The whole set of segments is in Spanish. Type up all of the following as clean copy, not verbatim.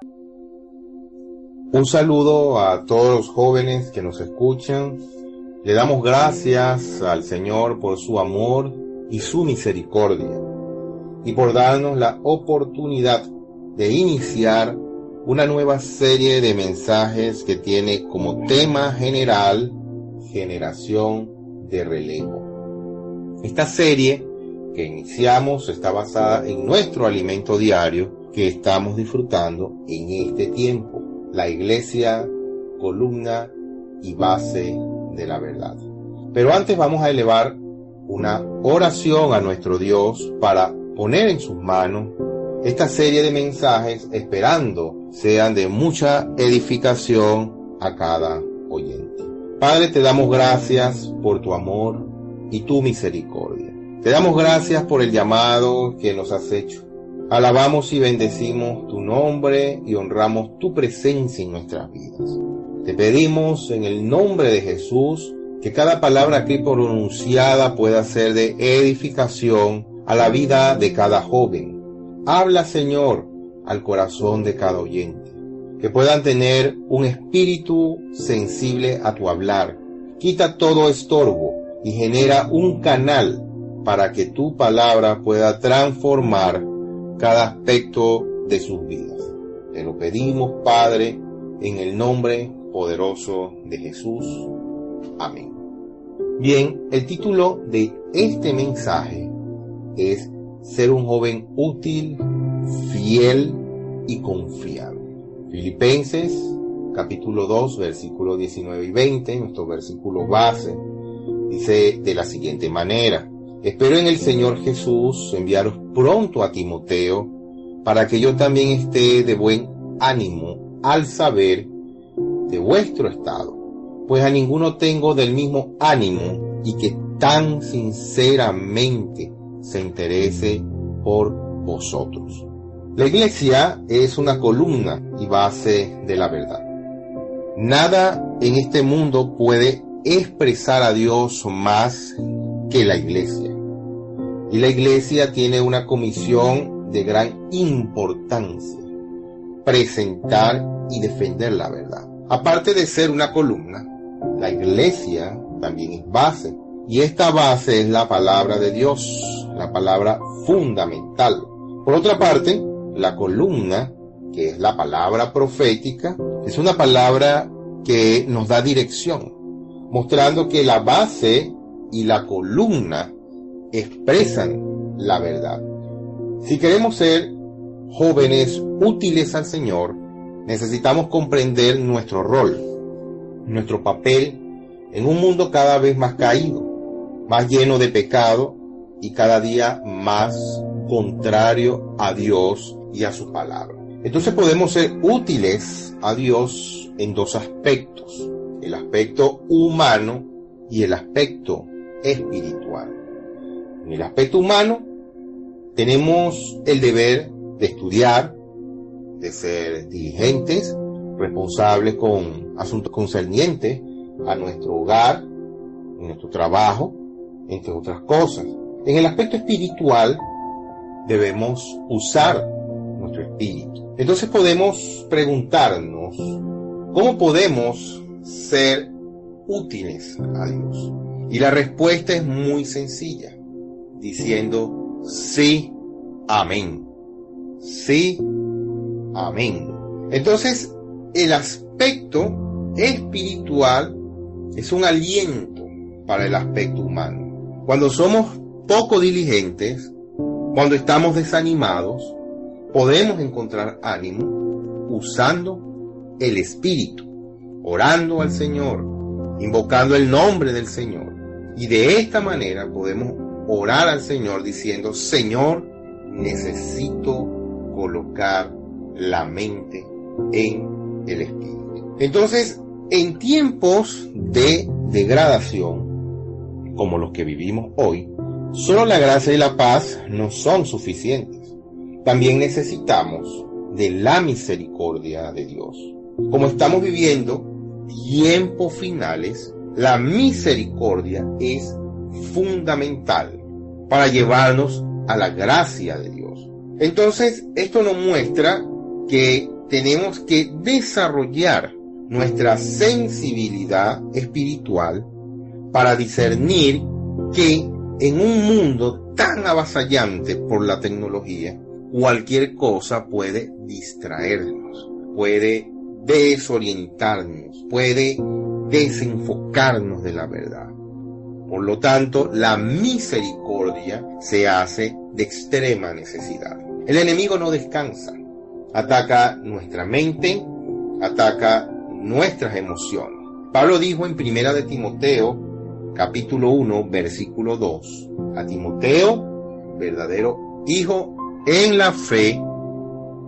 Un saludo a todos los jóvenes que nos escuchan. Le damos gracias al Señor por su amor y su misericordia y por darnos la oportunidad de iniciar una nueva serie de mensajes que tiene como tema general Generación de Relevo. Esta serie que iniciamos está basada en nuestro alimento diario que estamos disfrutando en este tiempo. La iglesia, columna y base de la verdad. Pero antes vamos a elevar una oración a nuestro Dios para poner en sus manos esta serie de mensajes, esperando sean de mucha edificación a cada oyente. Padre, te damos gracias por tu amor y tu misericordia. Te damos gracias por el llamado que nos has hecho. Alabamos y bendecimos tu nombre y honramos tu presencia en nuestras vidas. Te pedimos en el nombre de Jesús que cada palabra aquí pronunciada pueda ser de edificación a la vida de cada joven. Habla, Señor, al corazón de cada oyente. Que puedan tener un espíritu sensible a tu hablar. Quita todo estorbo y genera un canal para que tu palabra pueda transformar cada aspecto de sus vidas. Te lo pedimos, Padre, en el nombre poderoso de Jesús. Amén. Bien, el título de este mensaje es Ser un joven útil, fiel y confiable. Filipenses, capítulo 2, versículos 19 y 20, nuestro versículo base, dice de la siguiente manera: espero en el Señor Jesús enviaros pronto a Timoteo, para que yo también esté de buen ánimo al saber de vuestro estado, pues a ninguno tengo del mismo ánimo y que tan sinceramente se interese por vosotros. La iglesia es una columna y base de la verdad. Nada en este mundo puede expresar a Dios más que la iglesia. Y la iglesia tiene una comisión de gran importancia: presentar y defender la verdad. Aparte de ser una columna, la iglesia también es base. Y esta base es la palabra de Dios, la palabra fundamental. Por otra parte, la columna, que es la palabra profética, es una palabra que nos da dirección, mostrando que la base y la columna expresan la verdad. Si queremos ser jóvenes útiles al Señor, necesitamos comprender nuestro rol, nuestro papel en un mundo cada vez más caído, más lleno de pecado y cada día más contrario a Dios y a su palabra. Entonces podemos ser útiles a Dios en dos aspectos: el aspecto humano y el aspecto espiritual. En el aspecto humano tenemos el deber de estudiar, de ser diligentes, responsables con asuntos concernientes a nuestro hogar, en nuestro trabajo, entre otras cosas. En el aspecto espiritual debemos usar nuestro espíritu. Entonces podemos preguntarnos, ¿cómo podemos ser útiles a Dios? Y la respuesta es muy sencilla, diciendo sí, amén. Sí, amén. Entonces, el aspecto espiritual es un aliento para el aspecto humano. Cuando somos poco diligentes, cuando estamos desanimados, podemos encontrar ánimo usando el Espíritu, orando al Señor, invocando el nombre del Señor. Y de esta manera podemos orar al Señor diciendo: Señor, necesito colocar la mente en el Espíritu. Entonces, en tiempos de degradación, como los que vivimos hoy, solo la gracia y la paz no son suficientes. También necesitamos de la misericordia de Dios. Como estamos viviendo tiempos finales, la misericordia es fundamental para llevarnos a la gracia de Dios. Entonces, esto nos muestra que tenemos que desarrollar nuestra sensibilidad espiritual para discernir que en un mundo tan avasallante por la tecnología, cualquier cosa puede distraernos, puede desorientarnos, puede desenfocarnos de la verdad. Por lo tanto, la misericordia se hace de extrema necesidad. El enemigo no descansa, ataca nuestra mente, ataca nuestras emociones. Pablo dijo en 1 de Timoteo, capítulo 1, versículo 2, a Timoteo, verdadero hijo en la fe,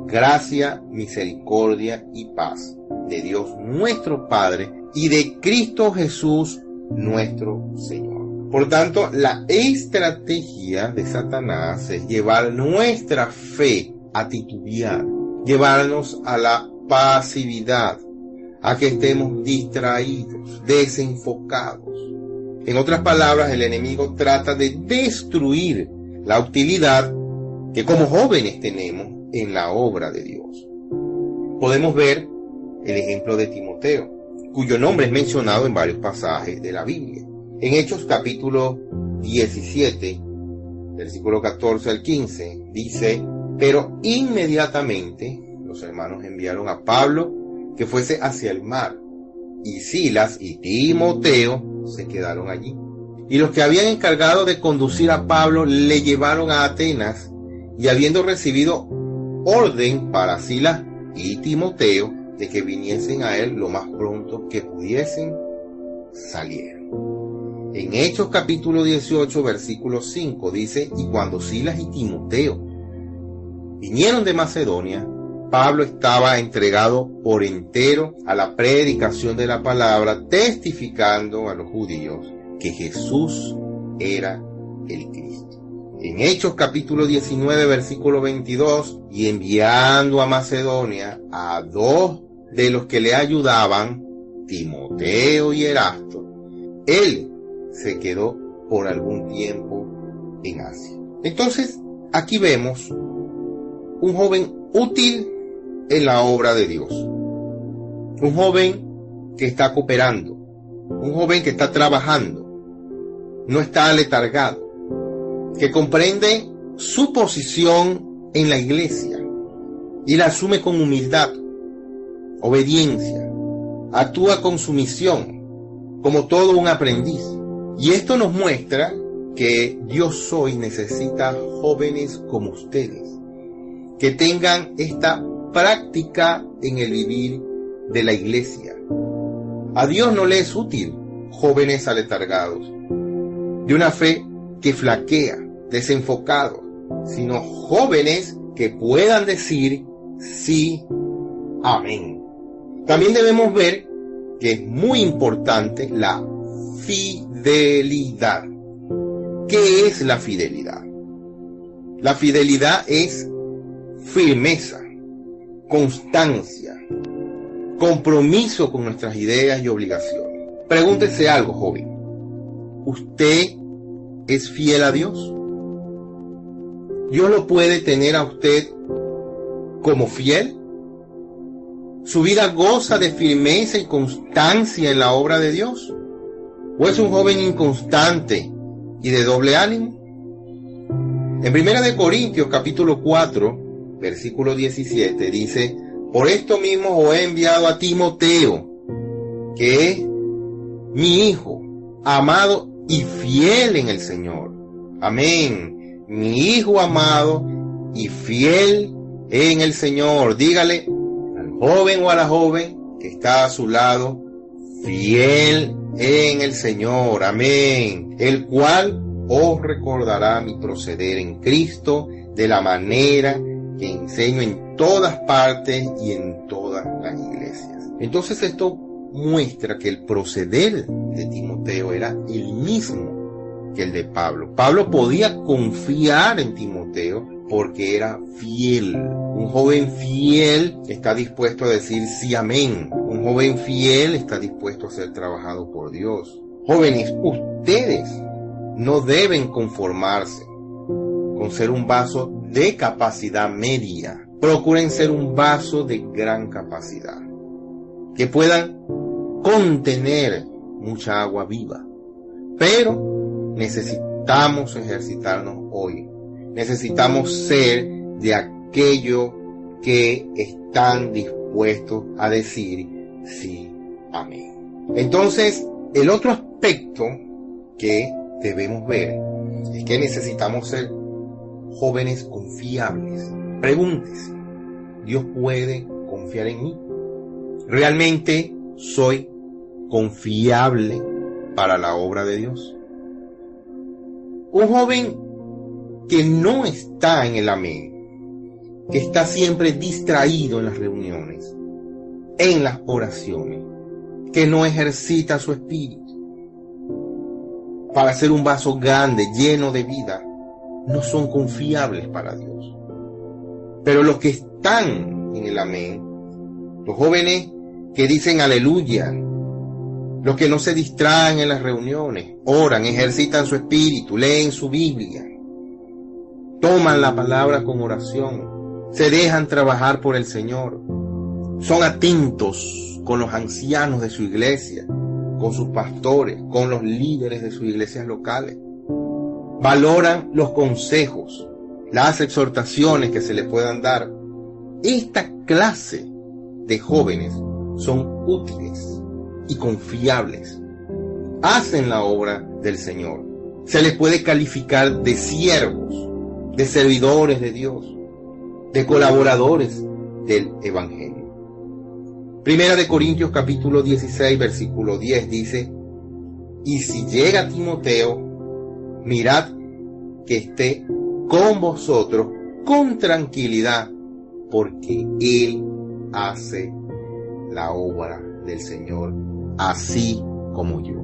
gracia, misericordia y paz de Dios nuestro Padre y de Cristo Jesús nuestro Señor. Por tanto, la estrategia de Satanás es llevar nuestra fe a titubear, llevarnos a la pasividad, a que estemos distraídos, desenfocados. En otras palabras, el enemigo trata de destruir la utilidad que como jóvenes tenemos en la obra de Dios. Podemos ver el ejemplo de Timoteo, cuyo nombre es mencionado en varios pasajes de la Biblia. En Hechos capítulo 17, versículo 14 al 15, dice: pero inmediatamente los hermanos enviaron a Pablo que fuese hacia el mar, y Silas y Timoteo se quedaron allí. Y los que habían encargado de conducir a Pablo le llevaron a Atenas, y habiendo recibido orden para Silas y Timoteo de que viniesen a él lo más pronto que pudiesen, salieron. En Hechos capítulo 18, versículo 5 dice: y cuando Silas y Timoteo vinieron de Macedonia, Pablo estaba entregado por entero a la predicación de la palabra, testificando a los judíos que Jesús era el Cristo. En Hechos capítulo 19, versículo 22, y enviando a Macedonia a dos de los que le ayudaban, Timoteo y Erasto, él se quedó por algún tiempo en Asia. Entonces, aquí vemos un joven útil en la obra de Dios. Un joven que está cooperando. Un joven que está trabajando. No está aletargado. Que comprende su posición en la iglesia y la asume con humildad, obediencia. Actúa con sumisión, como todo un aprendiz. Y esto nos muestra que Dios hoy necesita jóvenes como ustedes, que tengan esta práctica en el vivir de la iglesia. A Dios no le es útil jóvenes aletargados, de una fe que flaquea, desenfocados, sino jóvenes que puedan decir sí, amén. También debemos ver que es muy importante la fidelidad. ¿Qué es la fidelidad? La fidelidad es firmeza, constancia, compromiso con nuestras ideas y obligaciones. Pregúntese algo, joven. ¿Usted es fiel a Dios? ¿Dios lo puede tener a usted como fiel? ¿Su vida goza de firmeza y constancia en la obra de Dios? ¿O es un joven inconstante y de doble ánimo? En 1 Corintios capítulo 4, versículo 17 dice: por esto mismo os he enviado a Timoteo, que es mi hijo, amado y fiel en el Señor. Amén. Mi hijo amado y fiel en el Señor. Dígale al joven o a la joven que está a su lado: fiel en el Señor. Amén. El cual os recordará mi proceder en Cristo de la manera que enseño en todas partes y en todas las iglesias. Entonces esto muestra que el proceder de Timoteo era el mismo que el de Pablo. Pablo podía confiar en Timoteo porque era fiel. Un joven fiel está dispuesto a decir sí, amén. Un joven fiel está dispuesto a ser trabajado por Dios. Jóvenes, ustedes no deben conformarse con ser un vaso de capacidad media procuren ser un vaso de gran capacidad, que puedan contener mucha agua viva. Pero necesitamos ejercitarnos hoy. Necesitamos ser de aquellos que están dispuestos a decir sí, amén. Entonces, el otro aspecto que debemos ver es que necesitamos ser jóvenes confiables. Pregúntese, ¿Dios puede confiar en mí? ¿Realmente soy confiable para la obra de Dios? Un joven que no está en el amén, que está siempre distraído en las reuniones, en las oraciones, que no ejercita su espíritu para ser un vaso grande, lleno de vida, no son confiables para Dios. Pero los que están en el amén, los jóvenes que dicen aleluya, los que no se distraen en las reuniones, oran, ejercitan su espíritu, leen su Biblia, toman la palabra con oración, se dejan trabajar por el Señor, son atentos con los ancianos de su iglesia, con sus pastores, con los líderes de sus iglesias locales, valoran los consejos, las exhortaciones que se les puedan dar. Esta clase de jóvenes son útiles y confiables. Hacen la obra del Señor. Se les puede calificar de siervos, de servidores de Dios, de colaboradores del Evangelio. Primera de Corintios capítulo 16, versículo 10 dice: y si llega Timoteo, mirad que esté con vosotros con tranquilidad, porque él hace la obra del Señor, así como yo.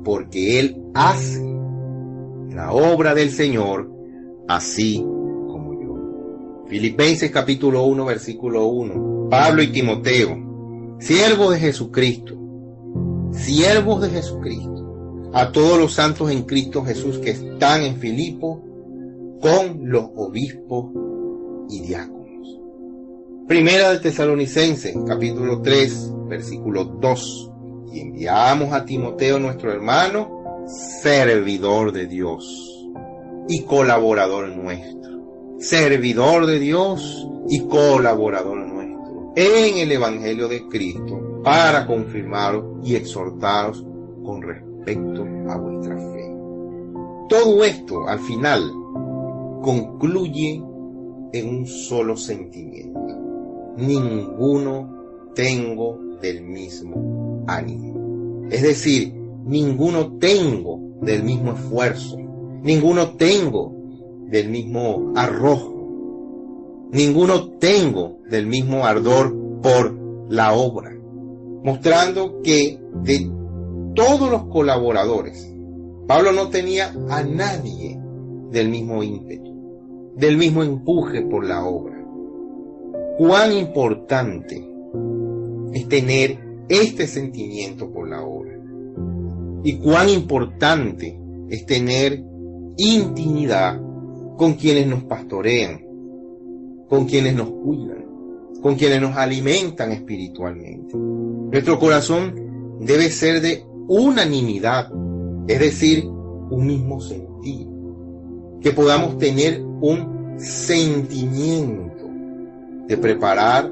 Porque él hace la obra del Señor, así como yo. Filipenses capítulo 1, versículo 1. Pablo y Timoteo, siervos de Jesucristo, a todos los santos en Cristo Jesús que están en Filipo, con los obispos y diáconos. Primera de Tesalonicenses, capítulo 3, versículo 2. Y enviamos a Timoteo, nuestro hermano, servidor de Dios y colaborador nuestro. Servidor de Dios y colaborador nuestro en el Evangelio de Cristo, para confirmaros y exhortaros con respecto a vuestra fe. Todo esto, al final, concluye en un solo sentimiento: ninguno tengo del mismo ánimo. Es decir, ninguno tengo del mismo esfuerzo, ninguno tengo del mismo arrojo, ninguno tengo del mismo ardor por la obra, mostrando que de todos los colaboradores, Pablo no tenía a nadie del mismo ímpetu, del mismo empuje por la obra. Cuán importante es tener este sentimiento por la obra, y cuán importante es tener intimidad con quienes nos pastorean, con quienes nos cuidan, con quienes nos alimentan espiritualmente. Nuestro corazón debe ser de unanimidad, es decir, un mismo sentir, que podamos tener un sentimiento de preparar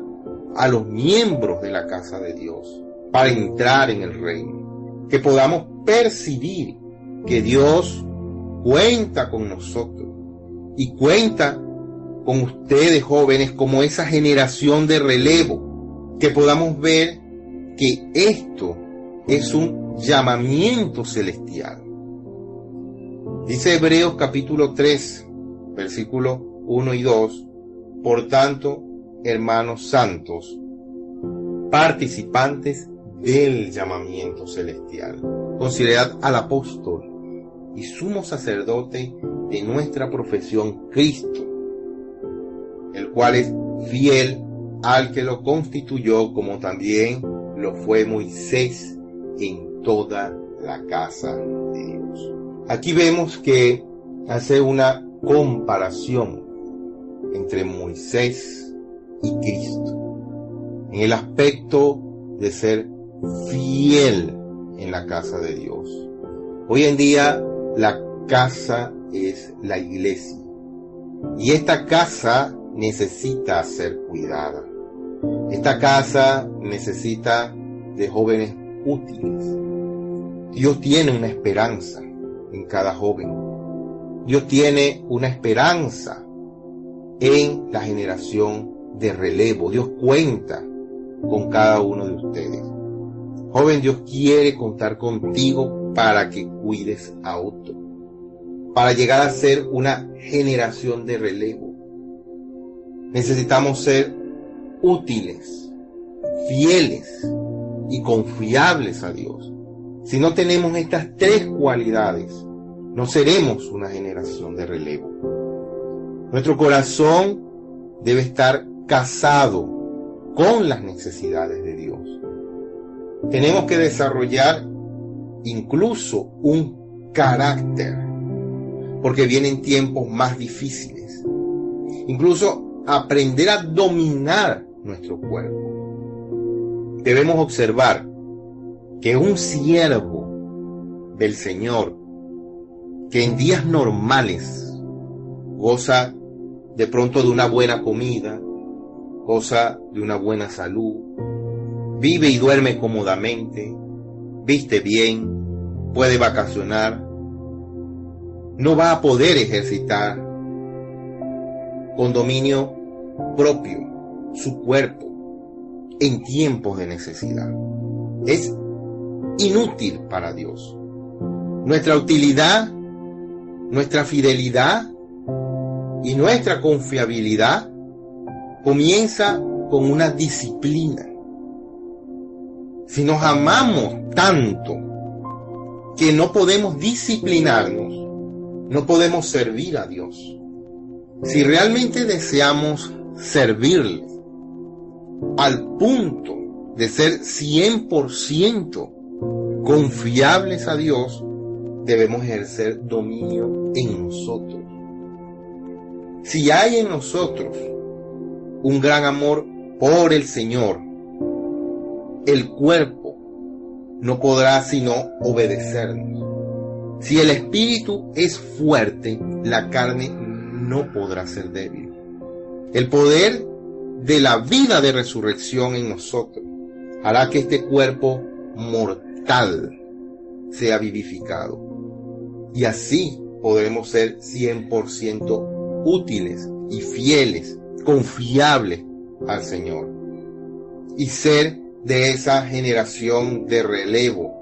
a los miembros de la casa de Dios para entrar en el reino, que podamos percibir que Dios cuenta con nosotros y cuenta con ustedes, jóvenes, como esa generación de relevo, que podamos ver que esto es un llamamiento celestial. Dice Hebreos capítulo 3, versículos 1 y 2, por tanto, hermanos santos, participantes del llamamiento celestial, considerad al apóstol y sumo sacerdote de nuestra profesión, Cristo, el cual es fiel al que lo constituyó, como también lo fue Moisés en toda la casa de Dios. Aquí vemos que hace una comparación entre Moisés y Cristo, en el aspecto de ser fiel en la casa de Dios. Hoy en día la casa es la iglesia y esta casa necesita ser cuidada. Esta casa necesita de jóvenes útiles. Dios tiene una esperanza en cada joven. Dios tiene una esperanza en la generación de relevo. Dios cuenta con cada uno de ustedes. Joven, Dios quiere contar contigo para que cuides a otro, para llegar a ser una generación de relevo. Necesitamos ser útiles, fieles y confiables a Dios. Si no tenemos estas tres cualidades, no seremos una generación de relevo. Nuestro corazón debe estar casado con las necesidades de Dios. Tenemos que desarrollar incluso un carácter, porque vienen tiempos más difíciles. Incluso aprender a dominar nuestro cuerpo. Debemos observar que un siervo del Señor, que en días normales goza de pronto de una buena comida, goza de una buena salud, vive y duerme cómodamente, viste bien, puede vacacionar, no va a poder ejercitar con dominio propio su cuerpo en tiempos de necesidad. Es inútil para Dios. Nuestra utilidad, nuestra fidelidad y nuestra confiabilidad comienza con una disciplina. Si nos amamos tanto que no podemos disciplinarnos, no podemos servir a Dios. Si realmente deseamos servirle al punto de ser 100% confiables a Dios, debemos ejercer dominio en nosotros. Si hay en nosotros un gran amor por el Señor, el cuerpo no podrá sino obedecernos. Si el espíritu es fuerte, la carne no podrá ser débil. El poder de la vida de resurrección en nosotros hará que este cuerpo mortal sea vivificado. Y así podremos ser 100% útiles y fieles, confiables al Señor. Y ser de esa generación de relevo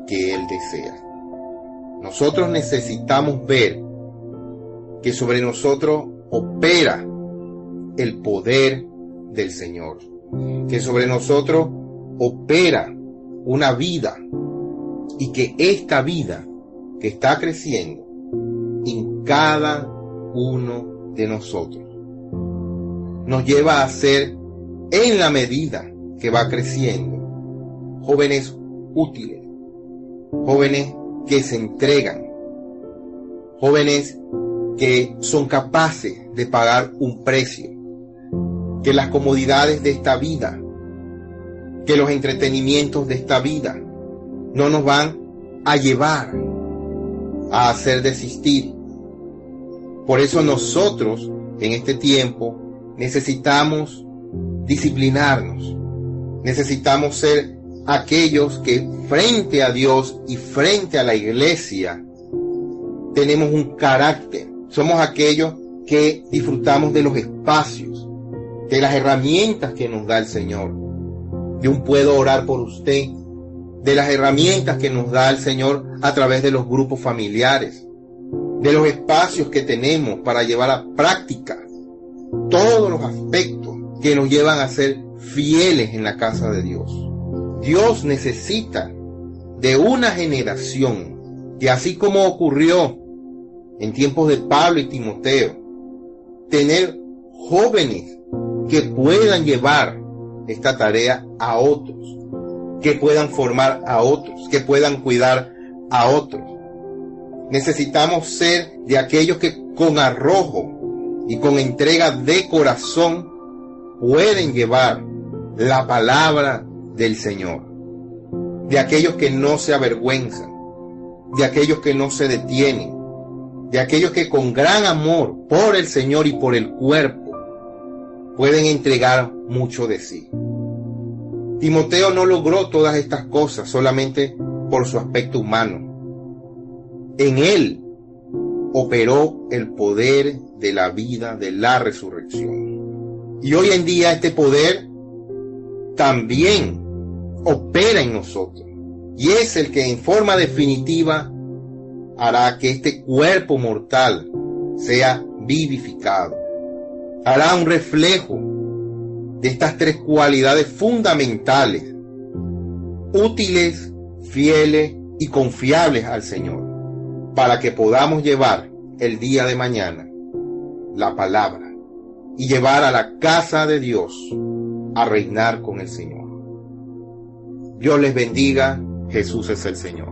que Él desea. Nosotros necesitamos ver que sobre nosotros opera el poder del Señor, que sobre nosotros opera una vida y que esta vida que está creciendo en cada uno de nosotros nos lleva a ser, en la medida que va creciendo, jóvenes útiles, jóvenes que se entregan, jóvenes que son capaces de pagar un precio, que las comodidades de esta vida, que los entretenimientos de esta vida no nos van a llevar a hacer desistir. Por eso nosotros en este tiempo necesitamos disciplinarnos, necesitamos ser aquellos que frente a Dios y frente a la iglesia tenemos un carácter. Somos aquellos que disfrutamos de los espacios, de las herramientas que nos da el Señor. De un puedo orar por usted, de las herramientas que nos da el Señor a través de los grupos familiares, de los espacios que tenemos para llevar a práctica todos los aspectos que nos llevan a ser fieles en la casa de Dios. Dios necesita de una generación que, así como ocurrió en tiempos de Pablo y Timoteo, tener jóvenes que puedan llevar esta tarea a otros, que puedan formar a otros, que puedan cuidar a otros. Necesitamos ser de aquellos que con arrojo y con entrega de corazón pueden llevar la palabra del Señor, de aquellos que no se avergüenzan, de aquellos que no se detienen, de aquellos que con gran amor por el Señor y por el cuerpo pueden entregar mucho de sí. Timoteo no logró todas estas cosas solamente por su aspecto humano. En él operó el poder de la vida, de la resurrección. Y hoy en día este poder también opera en nosotros. Y es el que en forma definitiva hará que este cuerpo mortal sea vivificado. Hará un reflejo de estas tres cualidades fundamentales, útiles, fieles y confiables al Señor, para que podamos llevar el día de mañana la palabra y llevar a la casa de Dios a reinar con el Señor. Dios les bendiga. Jesús es el Señor.